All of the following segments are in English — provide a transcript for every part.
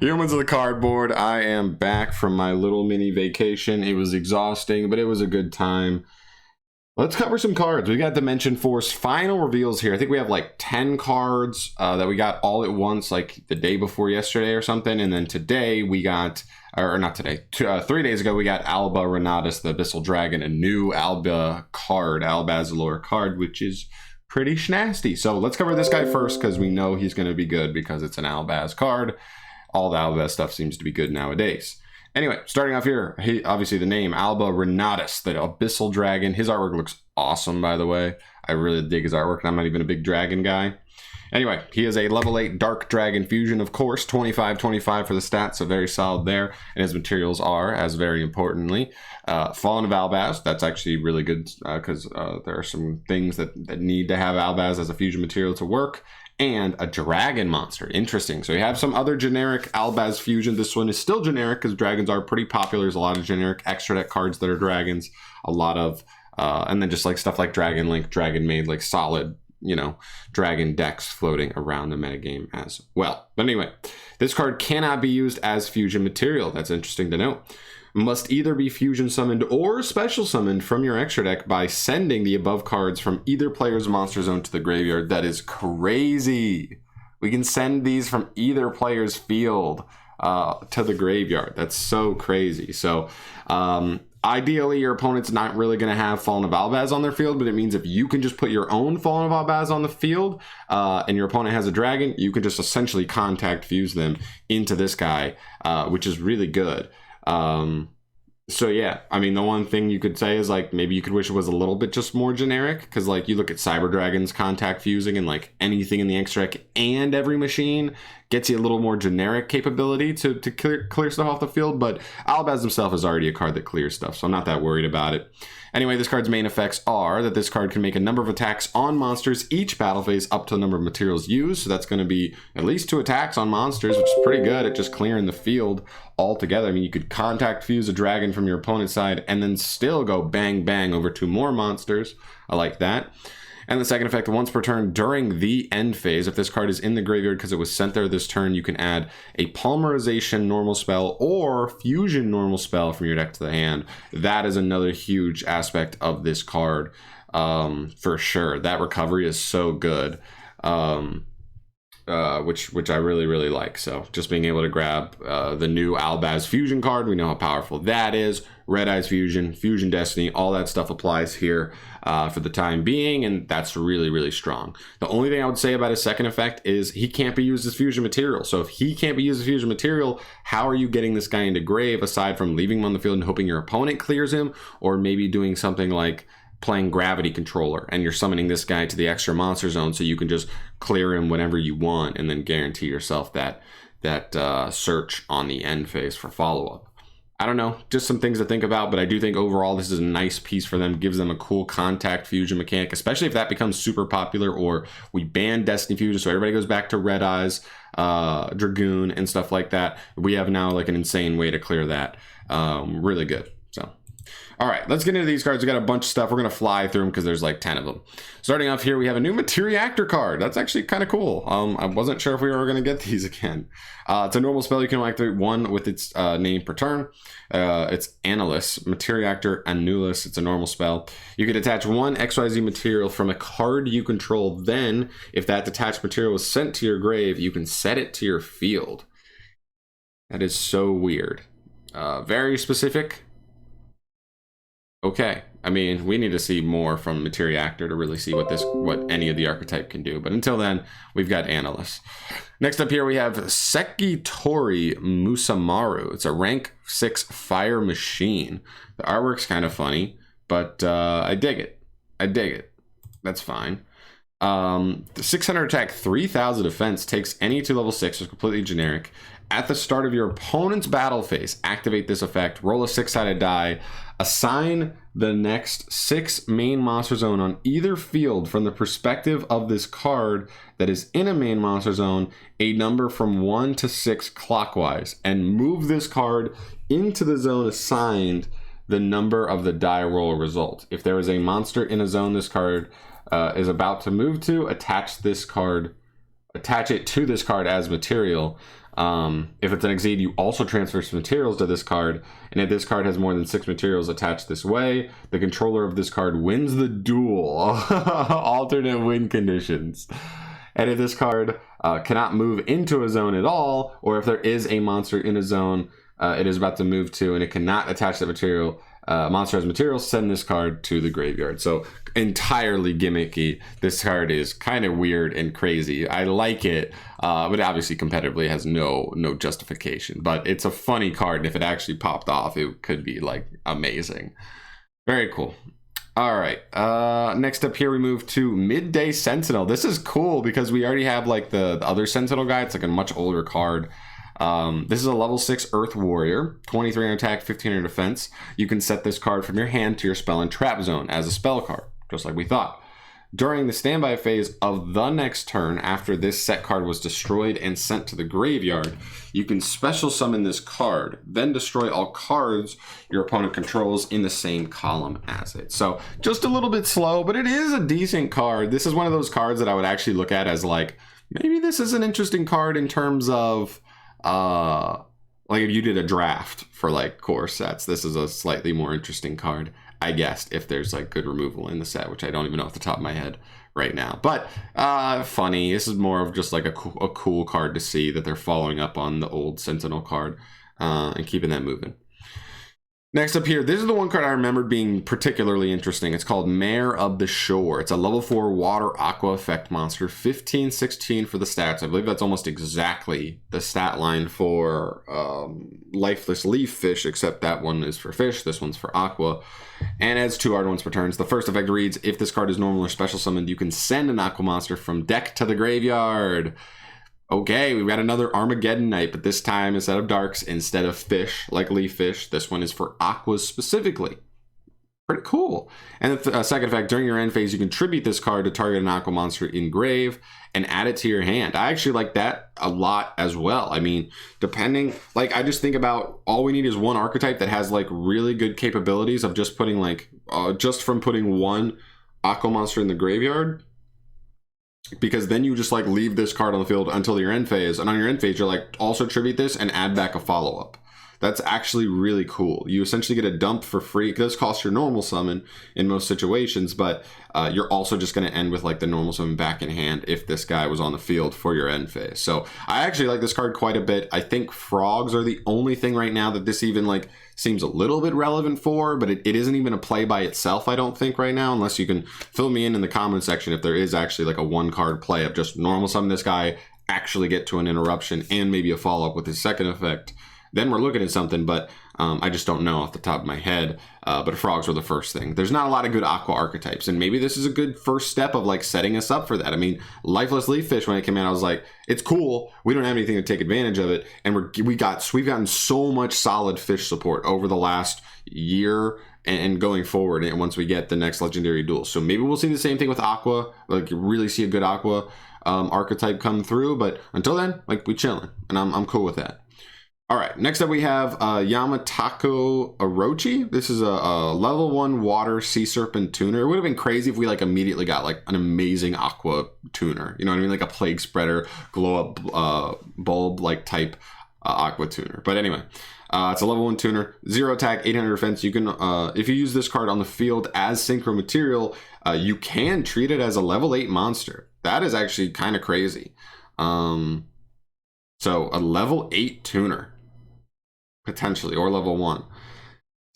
Humans of the Cardboard, I am back from my little mini vacation. It was exhausting, but it was a good time. Let's cover some cards. We got Dimension Force final reveals here. I think we have like 10 cards that we got all at once, like the day before yesterday or something. And then today we got, or not today, 3 days ago, we got Alba-Lenatus, the Abyssal Dragon, a new Alba card, Alba-Lenatus card, which is pretty schnasty. So let's cover this guy first because we know he's going to be good because it's an Albaz card. All the Albaz stuff seems to be good nowadays. Anyway, starting off here, obviously the name, Alba-Lenatus, the Abyssal Dragon. His artwork looks awesome, by the way. I really dig his artwork, and I'm not even a big dragon guy. Anyway, he is a level 8 Dark Dragon Fusion, of course, 25-25 for the stats, so very solid there. And his materials are, as very importantly, Fallen of Albaz. That's actually really good because there are some things that need to have Albaz as a fusion material to work. And a dragon monster. Interesting. So you have some other generic Albaz fusion. This one is still generic because dragons are pretty popular. There's a lot of generic extra deck cards that are dragons. A lot of, and then just like stuff like Dragon Link, Dragon Maid, like solid, you know, dragon decks floating around the metagame as well. But anyway, this card cannot be used as fusion material. That's interesting to note. Must either be fusion summoned or special summoned from your extra deck by sending the above cards from either player's monster zone to the graveyard. That is crazy. We can send these from either player's field to the graveyard. That's so crazy. So ideally your opponent's not really going to have Fallen of Albaz on their field, but it means if you can just put your own Fallen of Albaz on the field and your opponent has a dragon, you can just essentially contact fuse them into this guy, which is really good. So yeah, I mean, the one thing you could say is like, maybe you could wish it was a little bit just more generic, because like you look at Cyber Dragon's contact fusing and like anything in the extra deck and every machine gets you a little more generic capability to clear stuff off the field, but Albaz himself is already a card that clears stuff, so I'm not that worried about it. Anyway, this card's main effects are that this card can make a number of attacks on monsters each battle phase up to the number of materials used. So that's going to be at least 2 attacks on monsters, which is pretty good at just clearing the field altogether. I mean, you could contact fuse a dragon from your opponent's side and then still go bang bang over 2 more monsters. I like that. And the second effect, once per turn during the end phase, if this card is in the graveyard because it was sent there this turn, you can add a Polymerization normal spell or Fusion normal spell from your deck to the hand. That is another huge aspect of this card, for sure. That recovery is so good, which I really like. So just being able to grab the new Albaz Fusion card, we know how powerful that is. Red Eyes Fusion, Fusion Destiny, all that stuff applies here for the time being, and that's really strong. The only thing I would say about his second effect is he can't be used as fusion material. So if he can't be used as fusion material, how are you getting this guy into grave aside from leaving him on the field and hoping your opponent clears him, or maybe doing something like playing Gravity Controller and you're summoning this guy to the extra monster zone so you can just clear him whenever you want and then guarantee yourself that search on the end phase for follow-up. I don't know, just some things to think about, but I do think overall this is a nice piece for them, gives them a cool contact fusion mechanic, especially if that becomes super popular or we ban Destiny Fusion so everybody goes back to Red Eyes, Dragoon and stuff like that. We have now like an insane way to clear that. Really good. So all right, let's get into these cards. We got a bunch of stuff. We're going to fly through them because there's like 10 of them. Starting off here, we have a new Materiactor card. That's actually kind of cool. I wasn't sure if we were going to get these again. It's a normal spell. You can activate 1 with its name per turn. It's Annulus, Materiactor Annulus. It's a normal spell. You can attach 1 XYZ material from a card you control. Then, if that detached material was sent to your grave, you can set it to your field. That is so weird. Very specific. Okay, I mean, we need to see more from Materiactor to really see what any of the archetype can do. But until then, we've got Annulus. Next up here, we have Sekitori Musamaru. It's a rank 6 fire machine. The artwork's kind of funny, but I dig it. I dig it. That's fine. 600 attack, 3000 defense, takes any 2 level 6, is completely generic. At the start of your opponent's battle phase, activate this effect, roll a 6-sided die, assign the next 6 main monster zone on either field from the perspective of this card that is in a main monster zone, a number from 1 to 6 clockwise, and move this card into the zone assigned the number of the die roll result. If there is a monster in a zone this card is about to move to, attach it to this card as material. If it's an Exceed, you also transfer some materials to this card, and if this card has more than 6 materials attached this way, the controller of this card wins the duel. Alternate win conditions. And if this card cannot move into a zone at all, or if there is a monster in a zone it is about to move to and it cannot attach that material, monster has material, send this card to the graveyard. So entirely gimmicky. This card is kind of weird and crazy. I like it, but obviously competitively has no justification. But it's a funny card, and if it actually popped off, it could be like amazing. Very cool. All right, next up here we move to Midday Sentinel. This is cool because we already have like the other Sentinel guy. It's like a much older card. This is a level 6 Earth Warrior, 23 on attack, 15 on defense. You can set this card from your hand to your spell and trap zone as a spell card, just like we thought. During the standby phase of the next turn, after this set card was destroyed and sent to the graveyard, you can special summon this card, then destroy all cards your opponent controls in the same column as it. So just a little bit slow, but it is a decent card. This is one of those cards that I would actually look at as like, maybe this is an interesting card in terms of like if you did a draft for like core sets, this is a slightly more interesting card, I guess, if there's like good removal in the set, which I don't even know off the top of my head right now. But funny, this is more of just like a cool card to see that they're following up on the old Sentinel card and keeping that moving. Next up here, this is the one card I remembered being particularly interesting. It's called Mare of the Shore. It's a level 4 water aqua effect monster, 15/16 for the stats. I believe that's almost exactly the stat line for lifeless leaf fish, except that one is for fish, this one's for aqua. And adds 2 hard ones per turn. The first effect reads, if this card is normal or special summoned, you can send an aqua monster from deck to the graveyard. Okay, we've got another Armageddon Knight, but this time instead of darks, instead of fish, like leaf fish, this one is for aquas specifically. Pretty cool. And the second effect, during your end phase, you can tribute this card to target an aqua monster in grave and add it to your hand. I actually like that a lot as well. I mean, depending, like I just think about all we need is one archetype that has like really good capabilities of just putting like, just from putting one aqua monster in the graveyard. Because then you just like leave this card on the field until your end phase, and on your end phase you're like also tribute this and add back a follow-up. That's actually really cool. You essentially get a dump for free. It does cost your normal summon in most situations, but you're also just going to end with like the normal summon back in hand if this guy was on the field for your end phase. So I actually like this card quite a bit. I think frogs are the only thing right now that this even like seems a little bit relevant for, but it isn't even a play by itself, I don't think right now, unless you can fill me in the comment section if there is actually like a 1-card play of just normal summon this guy, actually get to an interruption and maybe a follow-up with his second effect. Then we're looking at something, but I just don't know off the top of my head. But frogs were the first thing. There's not a lot of good aqua archetypes, and maybe this is a good first step of like setting us up for that. I mean, lifeless leaf fish, when it came out, I was like, it's cool. We don't have anything to take advantage of it, and we've gotten so much solid fish support over the last year and going forward. And once we get the next legendary duel, so maybe we'll see the same thing with aqua. Like really see a good aqua archetype come through. But until then, like we chilling, and I'm cool with that. All right, next up we have Yamatako Orochi. This is a level 1 water sea serpent tuner. It would have been crazy if we like immediately got like an amazing aqua tuner. You know what I mean? Like a plague spreader, glow up bulb like type aqua tuner. But anyway, it's a level 1 tuner, 0 attack, 800 defense. You can, if you use this card on the field as synchro material, you can treat it as a level 8 monster. That is actually kind of crazy. So a level 8 tuner. Potentially, or level 1.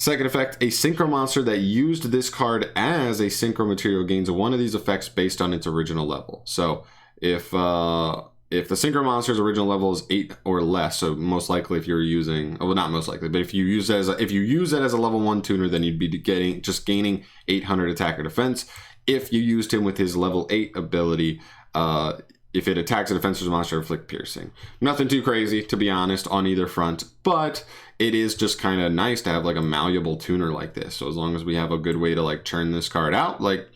Second effect, a synchro monster that used this card as a synchro material gains one of these effects based on its original level. So if the synchro monster's original level is 8 or less, so most likely if you're using, well not most likely, but if you use it as a level 1 tuner, then you'd be gaining 800 attack or defense. If you used him with his level 8 ability, if it attacks a defenseless monster, inflict piercing. Nothing too crazy, to be honest, on either front, but it is just kind of nice to have like a malleable tuner like this. So as long as we have a good way to like churn this card out, like,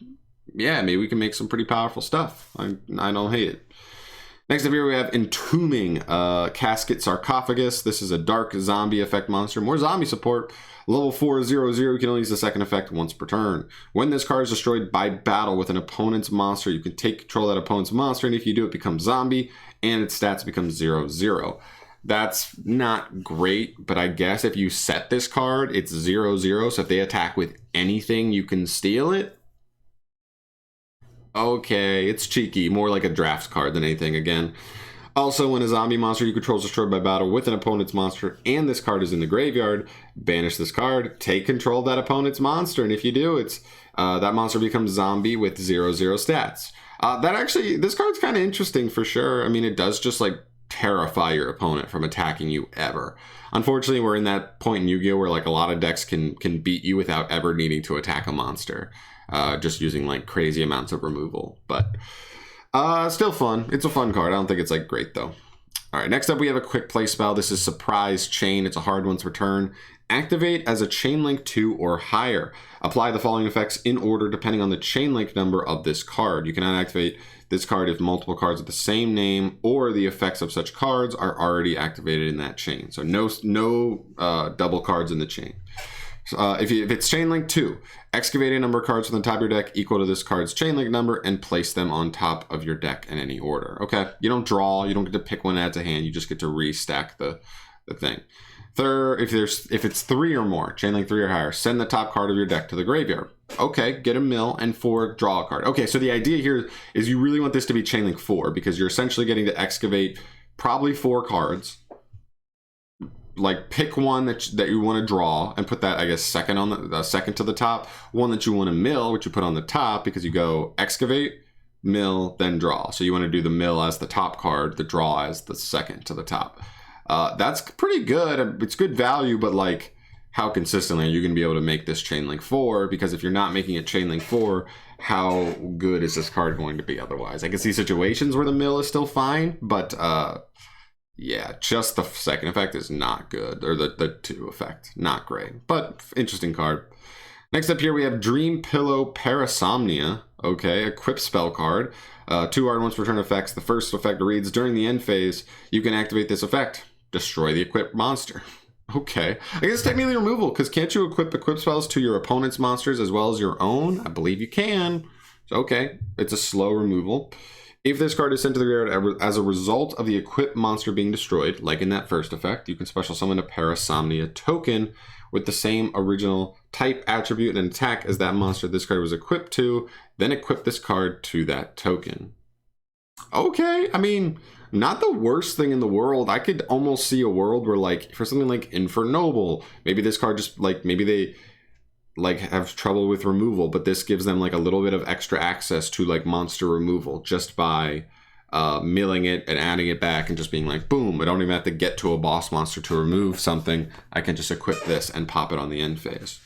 yeah, maybe we can make some pretty powerful stuff. I don't hate it. Next up here we have Entombing Casket Sarcophagus. This is a dark zombie effect monster. More zombie support. Level 4/0/0, you can only use the second effect once per turn. When this card is destroyed by battle with an opponent's monster, you can take control of that opponent's monster, and if you do, it becomes zombie, and its stats become 0/0. That's not great, but I guess if you set this card, it's 0/0, so if they attack with anything, you can steal it. Okay, it's cheeky, more like a draft card than anything again. Also, when a zombie monster you control is destroyed by battle with an opponent's monster and this card is in the graveyard, banish this card, take control of that opponent's monster, and if you do, it's that monster becomes zombie with 0/0 stats. This card's kind of interesting for sure. I mean, it does just like terrify your opponent from attacking you ever. Unfortunately, we're in that point in Yu-Gi-Oh! Where like a lot of decks can beat you without ever needing to attack a monster, just using like crazy amounts of removal. But still fun. It's a fun card. I don't think it's like great though. All right, next up we have a quick play spell. This is Surprise Chain. It's a hard one's return. Activate as a chain link 2 or higher. Apply the following effects in order depending on the chain link number of this card. You cannot activate this card if multiple cards with the same name or the effects of such cards are already activated in that chain. So no double cards in the chain. If it's chain link 2, excavate a number of cards from the top of your deck equal to this card's chain link number and place them on top of your deck in any order. Okay, you don't draw, you don't get to pick one add to hand, you just get to restack the thing. Third, if it's 3 or more, chain link 3 or higher, send the top card of your deck to the graveyard. Okay, get a mill, and 4, draw a card. Okay, so the idea here is you really want this to be chain link 4 because you're essentially getting to excavate probably 4 cards. Like pick one that you want to draw and put that, I guess, second on the second to the top. One that you want to mill, which you put on the top because you go excavate, mill, then draw. So you want to do the mill as the top card, the draw as the second to the top. That's pretty good. It's good value, but like how consistently are you going to be able to make this chain link 4? Because if you're not making it chain link 4, how good is this card going to be otherwise? I can see situations where the mill is still fine, but yeah, just the second effect is not good, or the 2 effect, not great, but interesting card. Next up here we have Dream Pillow Parasomnia. Okay, equip spell card. 2 hard ones return effects. The first effect reads, during the end phase, you can activate this effect. Destroy the equipped monster. Okay, I guess technically removal, because can't you equip spells to your opponent's monsters as well as your own? I believe you can. So, okay, it's a slow removal. If this card is sent to the graveyard as a result of the equipped monster being destroyed, like in that first effect, you can special summon a Parasomnia token with the same original type, attribute, and attack as that monster this card was equipped to, then equip this card to that token. Okay, I mean, not the worst thing in the world. I could almost see a world where, like, for something like Infernoble, maybe this card just, like, maybe they like have trouble with removal, but this gives them like a little bit of extra access to like monster removal just by milling it and adding it back and just being like, boom, I don't even have to get to a boss monster to remove something. I can just equip this and pop it on the end phase.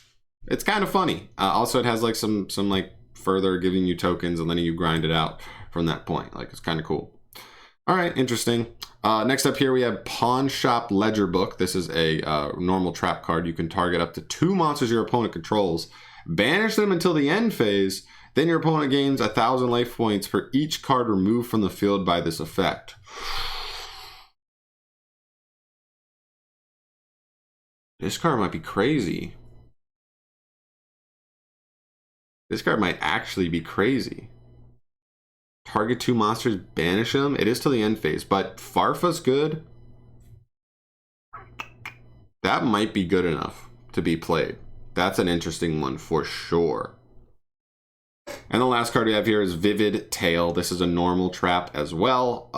It's kind of funny. Also, it has like some like further giving you tokens and letting you grind it out from that point. Like, it's kind of cool. All right, interesting. Next up here, we have Pawn Shop Ledger Book. This is a normal trap card. You can target up to 2 monsters your opponent controls, banish them until the end phase, then your opponent gains 1,000 life points for each card removed from the field by this effect. This card might be crazy. This card might actually be crazy. Target 2 monsters, banish them. It is till the end phase, but Farfa's good. That might be good enough to be played. That's an interesting one for sure. And the last card we have here is Vivid Tail. This is a normal trap as well.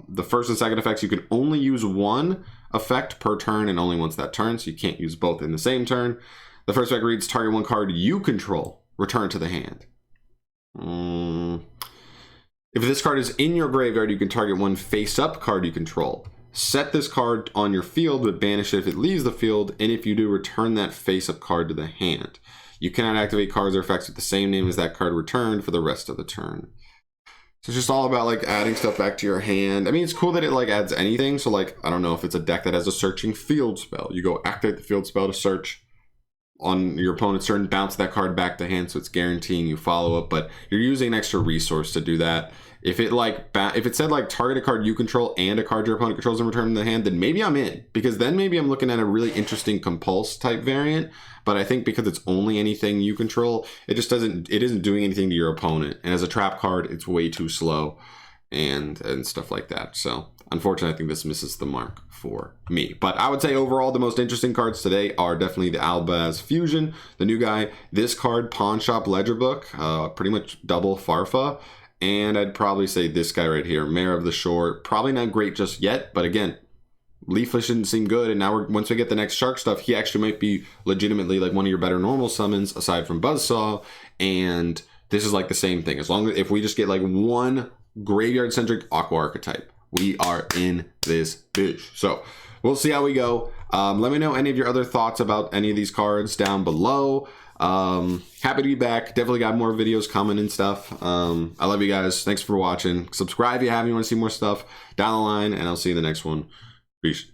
The first and second effects, you can only use 1 effect per turn and only once that turn, so you can't use both in the same turn. The first effect reads, target 1 card you control, return to the hand. If this card is in your graveyard, you can target 1 face-up card you control. Set this card on your field, but banish it if it leaves the field, and if you do, return that face-up card to the hand. You cannot activate cards or effects with the same name as that card returned for the rest of the turn. So it's just all about like adding stuff back to your hand. I mean, it's cool that it like adds anything. So like, I don't know if it's a deck that has a searching field spell. You go activate the field spell to search on your opponent's turn, bounce that card back to hand, so it's guaranteeing you follow up, but you're using an extra resource to do that. If it like if it said like target a card you control and a card your opponent controls and return to the hand, then maybe I'm in, because then maybe I'm looking at a really interesting compulse type variant. But I think because it's only anything you control, it isn't doing anything to your opponent, and as a trap card, it's way too slow. and stuff like that. So unfortunately, I think this misses the mark for me. But I would say overall, the most interesting cards today are definitely the Alba's Fusion, the new guy, this card, Pawn Shop Ledger Book, pretty much double Farfa. And I'd probably say this guy right here, Mayor of the Shore. Probably not great just yet, but again, Leafless didn't seem good, and now once we get the next shark stuff, he actually might be legitimately like one of your better normal summons aside from Buzzsaw. And this is like the same thing. As long as if we just get like one graveyard centric Aqua archetype, we are in this bitch. So we'll see how we go. Let me know any of your other thoughts about any of these cards down below. Happy to be back. Definitely got more videos coming and stuff. I love you guys. Thanks for watching. Subscribe if you haven't, you want to see more stuff down the line, and I'll see you in the next one. Peace.